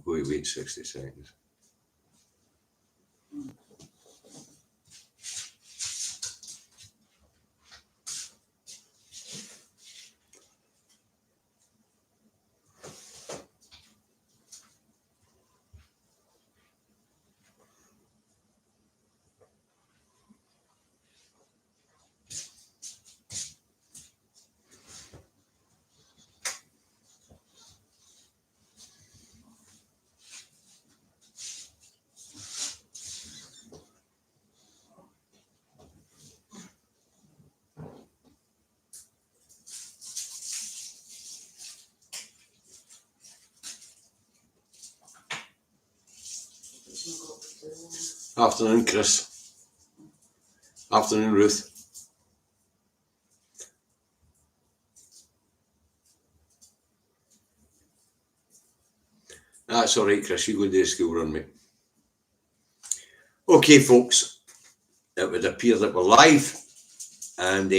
Wait 60 seconds. Afternoon, Chris. Afternoon, Ruth. That's all right, Chris. You go to the school run, mate. Okay, folks. It would appear that we're live, and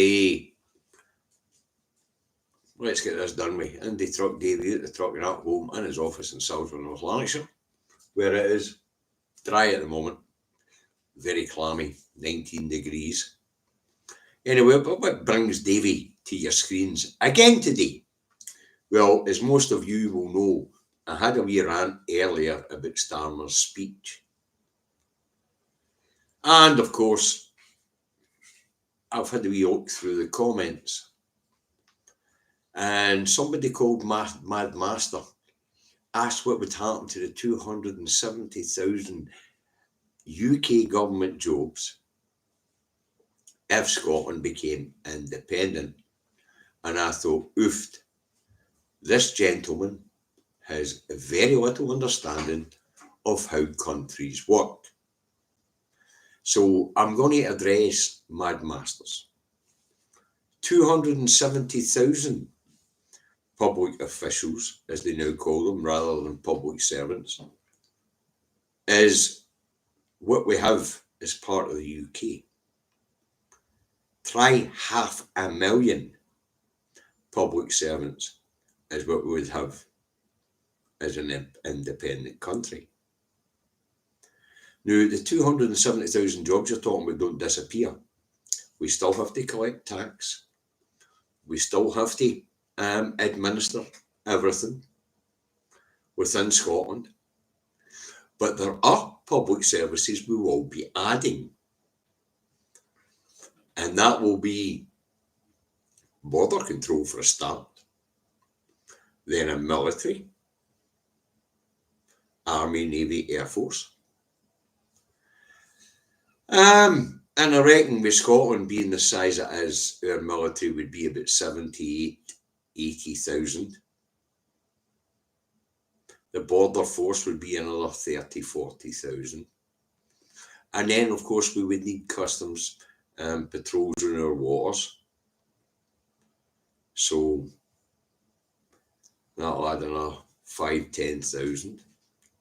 let's get this done with. Andy Truck Davey at the truck and at home in his office in Salisbury, North Lanarkshire, where it is dry at the moment, very clammy, 19 degrees. Anyway, but what brings Davey to your screens again today? Well, as most of you will know, I had a wee rant earlier about Starmer's speech. And of course, I've had a wee look through the comments. And somebody called Mad Master asked what would happen to the 270,000 UK government jobs if Scotland became independent. And I thought, oofed, this gentleman has very little understanding of how countries work. So I'm going to address Mad Masters. 270,000 public officials, as they now call them, rather than public servants, is what we have as part of the UK. Try 500,000 public servants is what we would have as an independent country. Now, the 270,000 jobs you're talking about don't disappear. We still have to collect tax. We still have to administer everything within Scotland. But there are public services we will be adding. And that will be border control for a start, then a military, Army, Navy, Air Force. And I reckon with Scotland being the size it is, our military would be about 80,000. The border force would be another 40,000. And then, of course, we would need customs patrols in our waters. So that'll add another 10,000,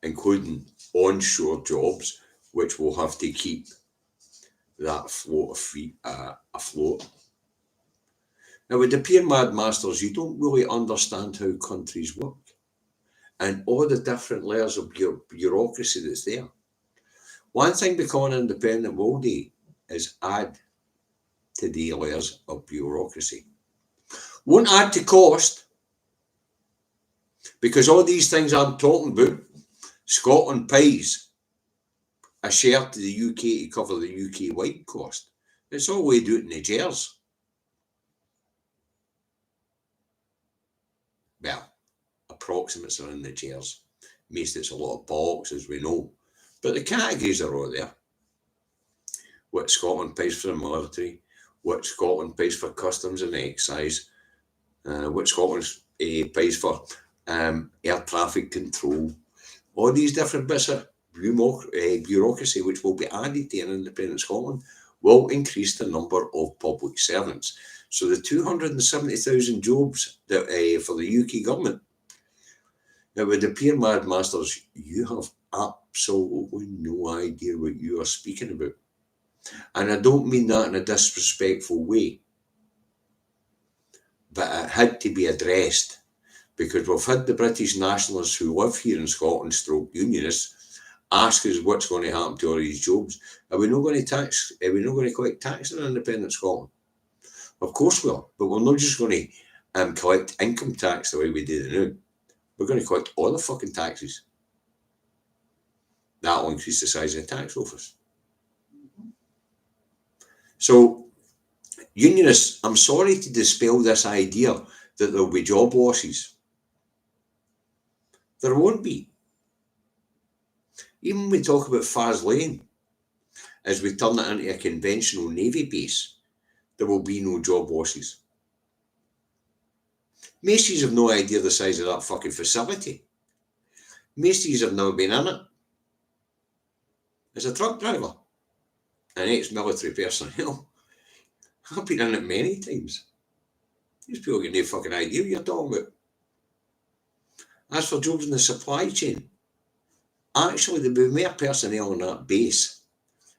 including onshore jobs, which will have to keep that float afloat. Now, it would appear, Mad Masters, you don't really understand how countries work and all the different layers of bureaucracy that's there. One thing becoming independent will do is add to the layers of bureaucracy. Won't add to cost, because all these things I'm talking about, Scotland pays a share to the UK to cover the UK-wide cost. It's all we do it in the Gers. Well, approximates are in the Gers. Most it's a lot of bollocks, as we know. But the categories are all there. What Scotland pays for the military, what Scotland pays for customs and excise, what Scotland pays for air traffic control. All these different bits of bureaucracy which will be added to an independent Scotland will increase the number of public servants. So the 270,000 jobs that for the UK government, it would appear, Mad Masters, you have absolutely no idea what you are speaking about. And I don't mean that in a disrespectful way, but it had to be addressed, because we've had the British nationalists who live here in Scotland, stroke unionists, ask us what's going to happen to all these jobs. Are we not going to tax? Are we not going to collect tax in independent Scotland? Of course we are, but we're not just going to collect income tax the way we do it now. We're going to collect all the fucking taxes. That'll increase the size of the tax office. So, unionists, I'm sorry to dispel this idea that there'll be job losses. There won't be. Even when we talk about Fars Lane, as we turn it into a conventional Navy base, there will be no job losses. Macy's have no idea the size of that fucking facility. Macy's have never been in it. As a truck driver, an ex-military personnel, I've been in it many times. These people get no fucking idea what you're talking about. As for jobs in the supply chain, actually there'd be more personnel on that base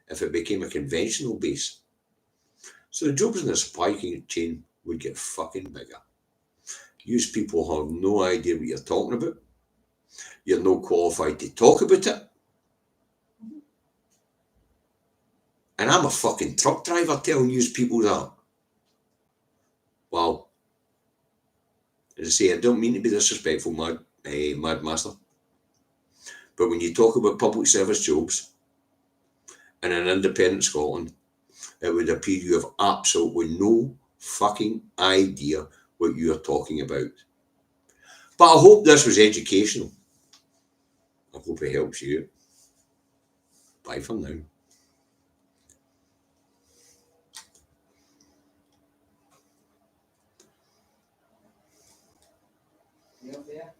if it became a conventional base. So the jobs in the supply chain would get fucking bigger. You people have no idea what you're talking about. You're not qualified to talk about it. And I'm a fucking truck driver telling you people that. Well, as I say, I don't mean to be disrespectful, Mad Master. But when you talk about public service jobs in an independent Scotland, it would appear you have absolutely no fucking idea what you are talking about. But I hope this was educational. I hope it helps you. Bye for now. You up there?